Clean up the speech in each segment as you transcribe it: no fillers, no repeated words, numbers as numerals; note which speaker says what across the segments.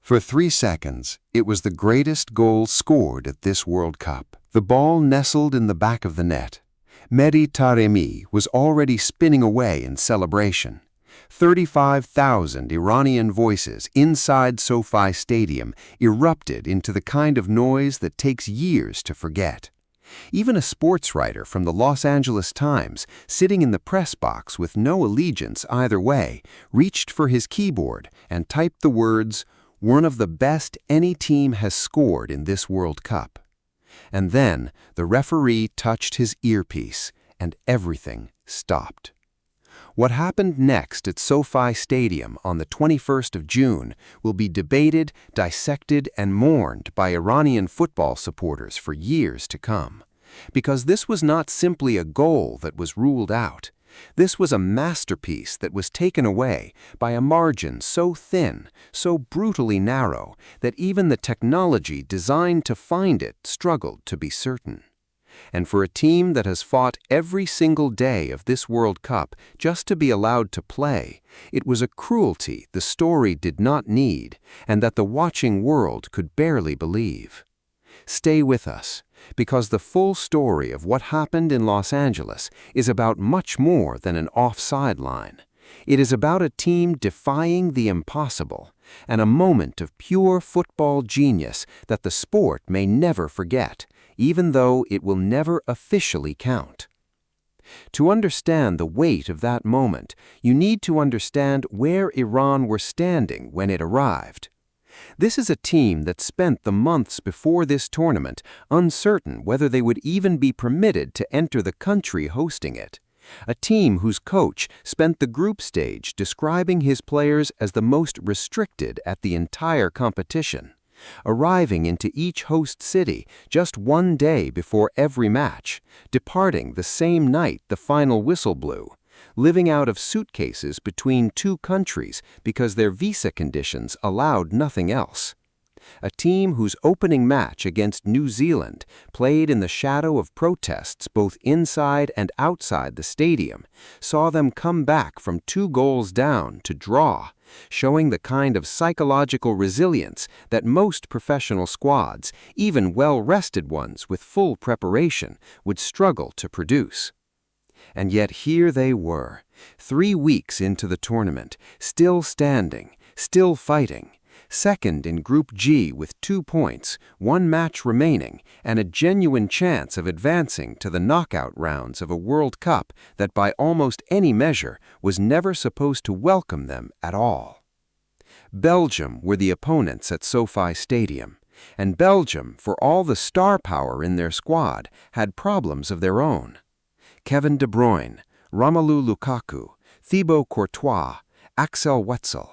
Speaker 1: For 3 seconds, it was the greatest goal scored at this World Cup. The ball nestled in the back of the net. Mehdi Taremi was already spinning away in celebration. 35,000 Iranian voices inside SoFi Stadium erupted into the kind of noise that takes years to forget. Even a sports writer from the Los Angeles Times, sitting in the press box with no allegiance either way, reached for his keyboard and typed the words, "One of the best any team has scored in this World Cup." And then the referee touched his earpiece, and everything stopped. What happened next at SoFi Stadium on the 21st of June will be debated, dissected, and mourned by Iranian football supporters for years to come. Because this was not simply a goal that was ruled out. This was a masterpiece that was taken away by a margin so thin, so brutally narrow, that even the technology designed to find it struggled to be certain. And for a team that has fought every single day of this World Cup just to be allowed to play, it was a cruelty the story did not need and that the watching world could barely believe. Stay with us, because the full story of what happened in Los Angeles is about much more than an offside line. It is about a team defying the impossible, and a moment of pure football genius that the sport may never forget, even though it will never officially count. To understand the weight of that moment, you need to understand where Iran were standing when it arrived. This is a team that spent the months before this tournament uncertain whether they would even be permitted to enter the country hosting it. A team whose coach spent the group stage describing his players as the most restricted at the entire competition, arriving into each host city just one day before every match, departing the same night the final whistle blew, living out of suitcases between two countries because their visa conditions allowed nothing else. A team whose opening match against New Zealand, played in the shadow of protests both inside and outside the stadium, saw them come back from 2 goals down to draw, showing the kind of psychological resilience that most professional squads, even well-rested ones with full preparation, would struggle to produce. And yet here they were, 3 weeks into the tournament, still standing, still fighting, second in Group G with 2 points, 1 match remaining, and a genuine chance of advancing to the knockout rounds of a World Cup that by almost any measure was never supposed to welcome them at all. Belgium were the opponents at SoFi Stadium, and Belgium, for all the star power in their squad, had problems of their own. Kevin De Bruyne, Romelu Lukaku, Thibaut Courtois, Axel Witsel.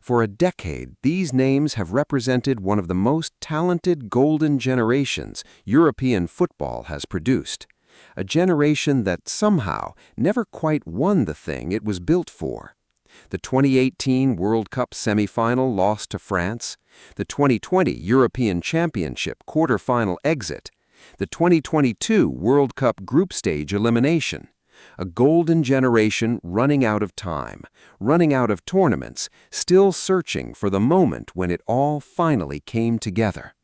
Speaker 1: For a decade, these names have represented one of the most talented golden generations European football has produced. A generation that somehow never quite won the thing it was built for. The 2018 World Cup semi-final loss to France, the 2020 European Championship quarter-final exit, the 2022 World Cup group stage elimination. A golden generation running out of time, running out of tournaments, still searching for the moment when it all finally came together.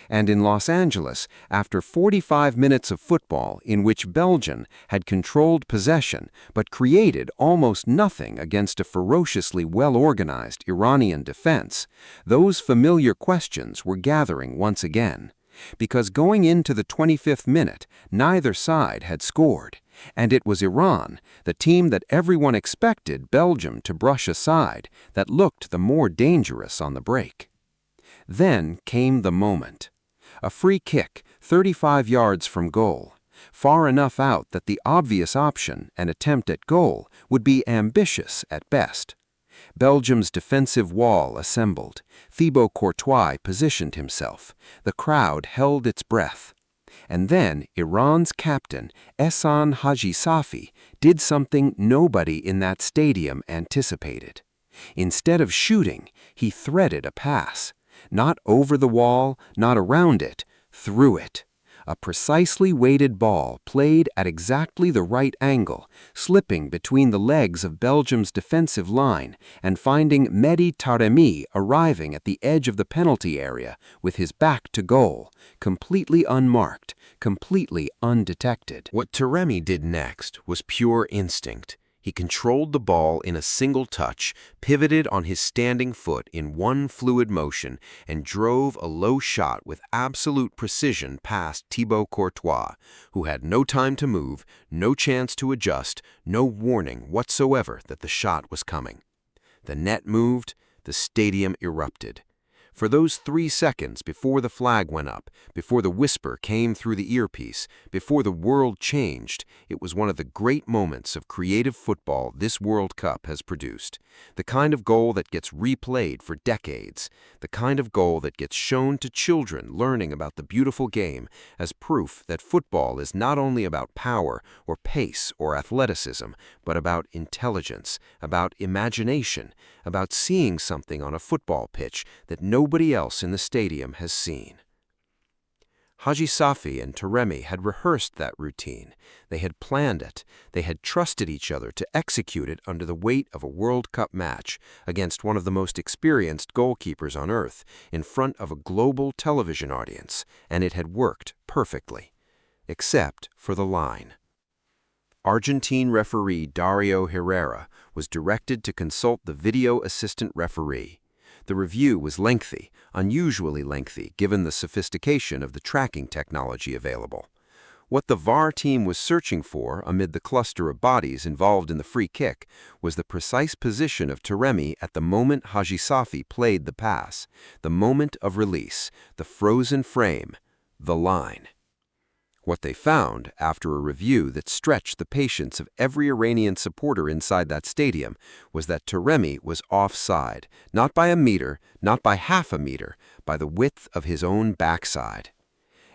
Speaker 1: And in Los Angeles, after 45 minutes of football in which Belgium had controlled possession but created almost nothing against a ferociously well-organized Iranian defense, those familiar questions were gathering once again. Because going into the 25th minute, neither side had scored, and it was Iran, the team that everyone expected Belgium to brush aside, that looked the more dangerous on the break. Then came the moment. A free kick, 35 yards from goal, far enough out that the obvious option, an attempt at goal, would be ambitious at best. Belgium's defensive wall assembled. Thibaut Courtois positioned himself. The crowd held its breath. And then Iran's captain, Ehsan Haji Safi, did something nobody in that stadium anticipated. Instead of shooting, he threaded a pass. Not over the wall, not around it, through it.
Speaker 2: A precisely weighted ball played at exactly the right angle, slipping between the legs of Belgium's defensive line and finding Mehdi Taremi arriving at the edge of the penalty area with his back to goal, completely unmarked, completely undetected.
Speaker 3: What Taremi did next was pure instinct. He controlled the ball in a single touch, pivoted on his standing foot in one fluid motion, and drove a low shot with absolute precision past Thibaut Courtois, who had no time to move, no chance to adjust, no warning whatsoever that the shot was coming. The net moved, the stadium erupted. For those 3 seconds before the flag went up, before the whisper came through the earpiece, before the world changed, it was one of the great moments of creative football this World Cup has produced. The kind of goal that gets replayed for decades. The kind of goal that gets shown to children learning about the beautiful game as proof that football is not only about power or pace or athleticism, but about intelligence, about imagination, about seeing something on a football pitch that nobody else in the stadium has seen. Haji Safi and Taremi had rehearsed that routine. They had planned it. They had trusted each other to execute it under the weight of a World Cup match against one of the most experienced goalkeepers on earth in front of a global television audience, and it had worked perfectly. Except for the line. Argentine referee Dario Herrera was directed to consult the video assistant referee. The review was lengthy, unusually lengthy given the sophistication of the tracking technology available. What the VAR team was searching for amid the cluster of bodies involved in the free kick was the precise position of Taremi at the moment Haji Safi played the pass, the moment of release, the frozen frame, the line. What they found, after a review that stretched the patience of every Iranian supporter inside that stadium, was that Taremi was offside, not by a meter, not by half a meter, by the width of his own backside.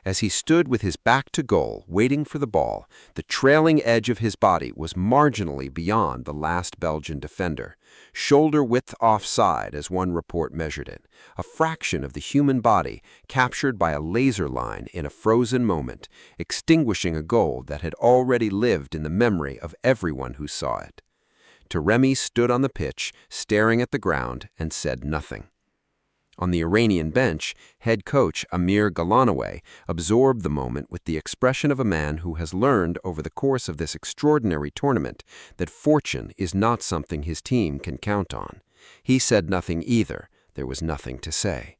Speaker 3: As he stood with his back to goal, waiting for the ball, the trailing edge of his body was marginally beyond the last Belgian defender, shoulder-width offside as one report measured it, a fraction of the human body captured by a laser line in a frozen moment, extinguishing a goal that had already lived in the memory of everyone who saw it. Taremi stood on the pitch, staring at the ground, and said nothing. On the Iranian bench, head coach Amir Galanaway absorbed the moment with the expression of a man who has learned over the course of this extraordinary tournament that fortune is not something his team can count on. He said nothing either. There was nothing to say.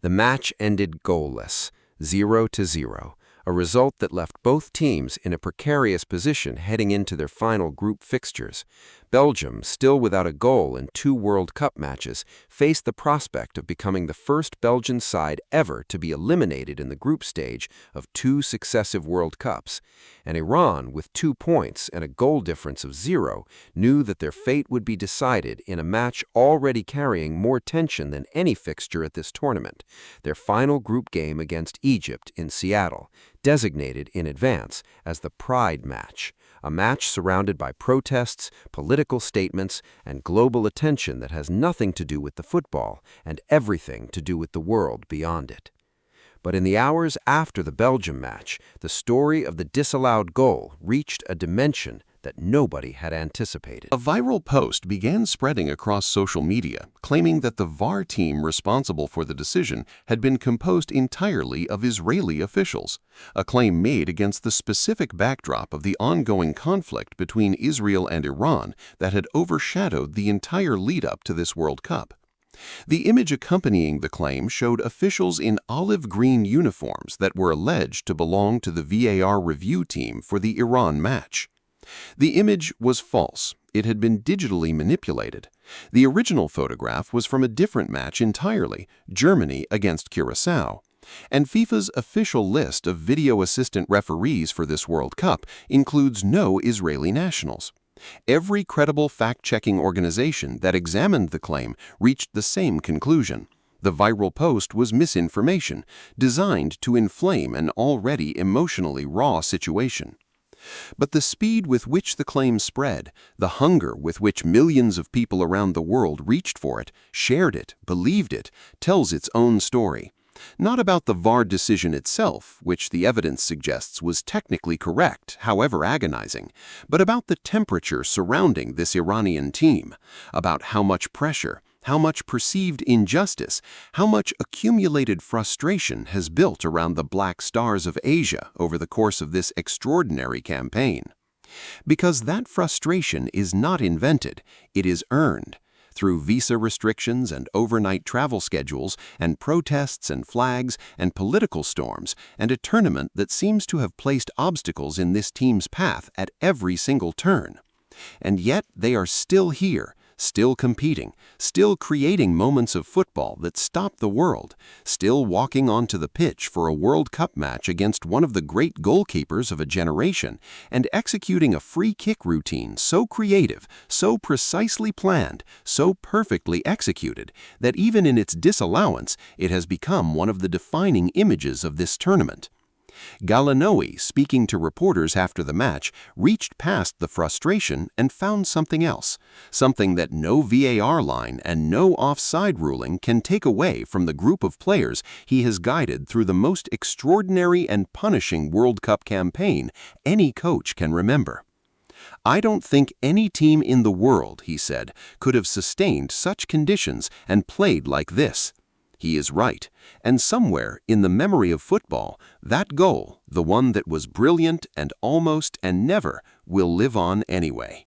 Speaker 3: The match ended goalless, 0-0, a result that left both teams in a precarious position heading into their final group fixtures. Belgium, still without a goal in 2 World Cup matches, faced the prospect of becoming the first Belgian side ever to be eliminated in the group stage of 2 successive World Cups. And Iran, with 2 points and a goal difference of 0, knew that their fate would be decided in a match already carrying more tension than any fixture at this tournament, their final group game against Egypt in Seattle, designated in advance as the Pride match. A match surrounded by protests, political statements, and global attention that has nothing to do with the football and everything to do with the world beyond it. But in the hours after the Belgium match, the story of the disallowed goal reached a dimension that nobody had anticipated.
Speaker 1: A viral post began spreading across social media, claiming that the VAR team responsible for the decision had been composed entirely of Israeli officials, a claim made against the specific backdrop of the ongoing conflict between Israel and Iran that had overshadowed the entire lead-up to this World Cup. The image accompanying the claim showed officials in olive green uniforms that were alleged to belong to the VAR review team for the Iran match. The image was false. It had been digitally manipulated. The original photograph was from a different match entirely, Germany against Curaçao. And FIFA's official list of video assistant referees for this World Cup includes no Israeli nationals. Every credible fact-checking organization that examined the claim reached the same conclusion. The viral post was misinformation, designed to inflame an already emotionally raw situation. But the speed with which the claim spread, the hunger with which millions of people around the world reached for it, shared it, believed it, tells its own story. Not about the VAR decision itself, which the evidence suggests was technically correct, however agonizing, but about the temperature surrounding this Iranian team, about how much pressure, how much perceived injustice, how much accumulated frustration has built around the Black Stars of Asia over the course of this extraordinary campaign. Because that frustration is not invented, it is earned. Through visa restrictions and overnight travel schedules and protests and flags and political storms and a tournament that seems to have placed obstacles in this team's path at every single turn. And yet they are still here, still competing, still creating moments of football that stop the world, still walking onto the pitch for a World Cup match against one of the great goalkeepers of a generation, and executing a free kick routine so creative, so precisely planned, so perfectly executed, that even in its disallowance, it has become one of the defining images of this tournament. Gallinoi, speaking to reporters after the match, reached past the frustration and found something else, something that no VAR line and no offside ruling can take away from the group of players he has guided through the most extraordinary and punishing World Cup campaign any coach can remember. "I don't think any team in the world," he said, "could have sustained such conditions and played like this." He is right, and somewhere in the memory of football, that goal, the one that was brilliant and almost and never, will live on anyway.